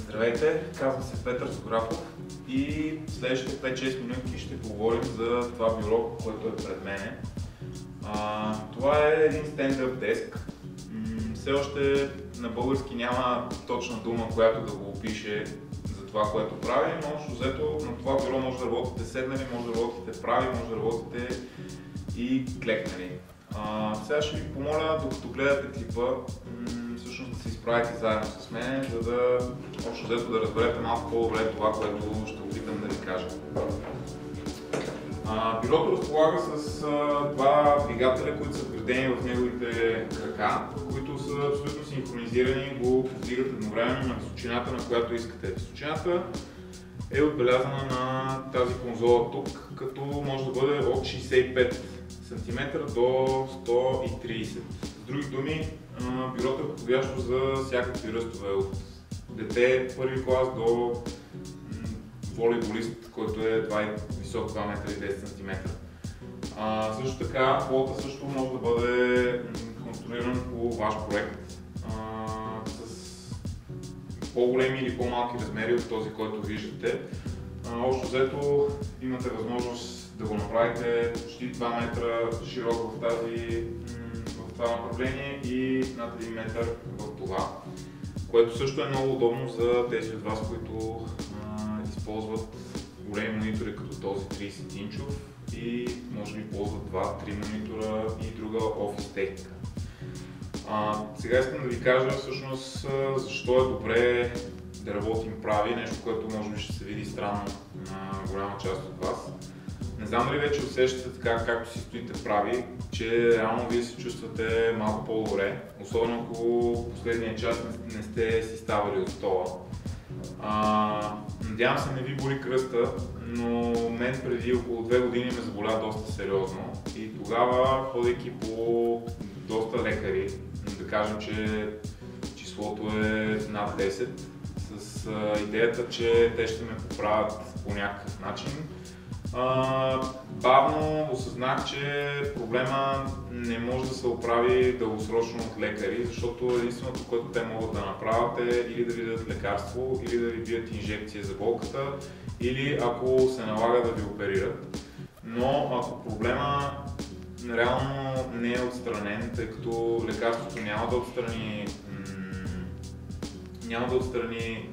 Здравейте, казвам се Петър Сографов и следващите 5-6 минути ще поговорим за това бюро, което е пред мене. Това е един стендъп деск. Все още на български няма точна дума, която да го опише за това, което прави, но общо взето на това бюро може да работите седнали, може да работите прави, може да работите и клекнали. Сега ще ви помоля, докато гледате клипа, всъщност да се изправите заедно с мен, за да общо взето да разберете малко по-добре това, което ще опитам да ви кажа. Бюрото разполага с два двигателя, които са вградени в неговите крака, които са абсолютно синхронизирани и го повдигат едновременно на височината, на която искате. Височината е отбелязана на тази конзола тук, като може да бъде от 65 см до 130 см. С други думи, бюрото е подходящо за всякакви ръстове, от дете първи клас до волейболист, който е висок 2 метра и 10 см. Също така, полата също може да бъде конструиран по ваш проект с по-големи или по-малки размери от този, който виждате. Общо взето имате възможност да го направите почти 2 метра широко в това направление и над 1 метър в това, което също е много удобно за тези от вас, които използват големи монитори като този 30-инчов и може би ползват 2-3 монитора и друга офис техника. Сега искам да ви кажа всъщност защо е добре да работим прави, нещо, което може би ще се види странно на голяма част от вас. Не знам дали вече усещате така, както си стоите прави, че реално вие се чувствате малко по-добре, особено ако последния час не сте си ставали от стола. Надявам се не ви боли кръста, но мен преди около 2 години ме заболя доста сериозно и тогава, ходейки по доста лекари, да кажем, че числото е над 10, с идеята, че те ще ме поправят по някакъв начин, бавно осъзнах, че проблема не може да се оправи дългосрочно от лекари, защото единственото, което те могат да направят е или да ви дадат лекарство, или да ви бият инжекция за болката, или ако се налага да ви оперират. Но ако проблема реално не е отстранен, тъй като лекарството няма да отстрани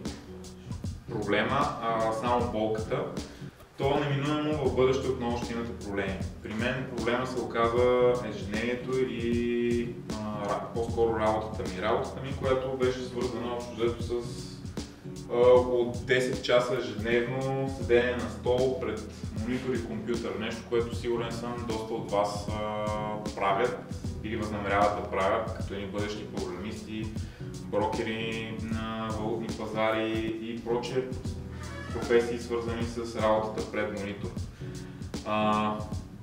проблема, а само болката, то неминуемо в бъдеще отново ще имате проблеми. При мен проблема се оказа ежедневието и по-скоро работата ми. Работата ми, която беше свързана общо взето с около 10 часа ежедневно седене на стол пред монитор и компютър. Нещо, което сигурен съм доста от вас правят или възнамеряват да правят, като едни бъдещи програмисти, брокери на валутни пазари и прочее професии, свързани с работата пред монитор.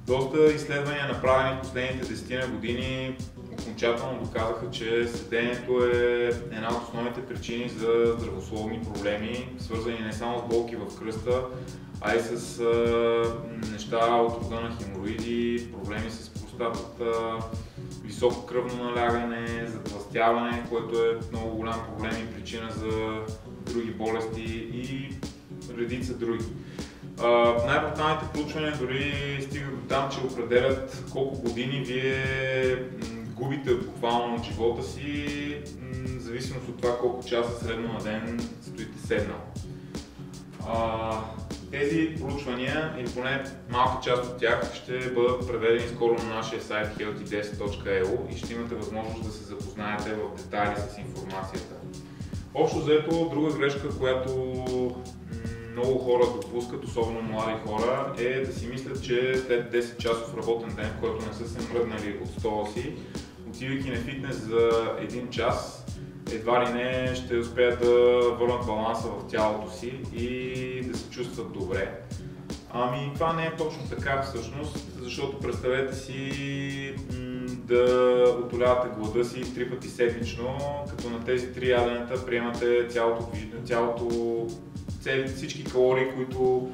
Доста изследвания, направени в последните 10 години, окончателно доказаха, че седенето е една от основните причини за здравословни проблеми, свързани не само с болки в кръста, а и с неща от рода на хемороиди, проблеми с простатата, високо кръвно налягане, затлъстяване, което е много голям проблем и причина за други болести и редица други. Най-бруталните проучвания дори стигат до там, че определят колко години вие губите буквално от живота си, в зависимост от това колко часа средно на ден стоите седнал. Тези проучвания, или поне малка част от тях, ще бъдат преведени скоро на нашия сайт healthy10.eu и ще имате възможност да се запознаете в детайли с информацията. Общо взето, друга грешка, която много хора допускат, особено млади хора, е да си мислят, че след 10 часов работен ден, в който не са се мръднали от стола си, отивайки на фитнес за 1 час, едва ли не ще успеят да върнат баланса в тялото си и да се чувстват добре. Това не е точно така всъщност, защото представете си да утолявате глада си 3 пъти седмично, като на тези 3 яденета приемате всички калории, които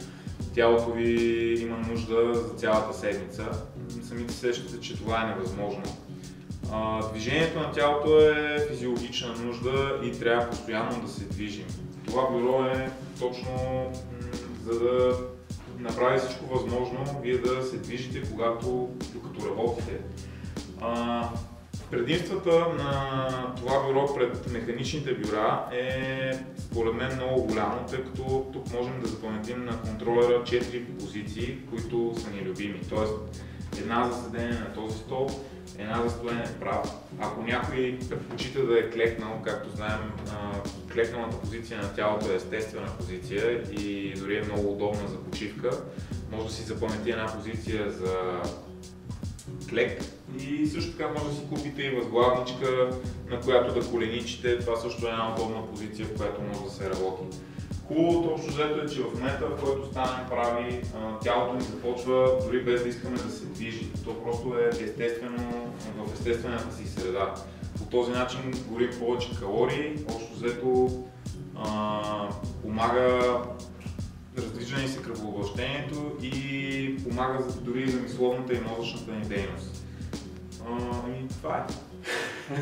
тялото ви има нужда за цялата седмица. Сами се сещате, че това е невъзможно. Движението на тялото е физиологична нужда и трябва постоянно да се движим. Това бюро е точно за да направи всичко възможно вие да се движите, докато работите. Предимствата на това бюро пред механичните бюра е според мен много голямо, тъй като тук можем да запаметим на контролера 4 позиции, които са ни любими. Тоест една за седене на този стол, една за стоене прав. Ако някой предпочита да е клекнал, както знаем, клекналата позиция на тялото е естествена позиция и дори е много удобна за почивка, може да си запамети една позиция за клек и също така може да си купите и възглавничка, на която да коленичите. Това също е една удобна позиция, в която може да се работи. Хубавото общо взето е, че в момента, в който станем прави, тялото ни започва дори без да искаме да се движи. То просто е естествено, в естествената си среда. По този начин горим повече калории, общо взето помага раздвижване се кръвообращението и помага дори за мисловната и мозъчната ни дейност. Това е.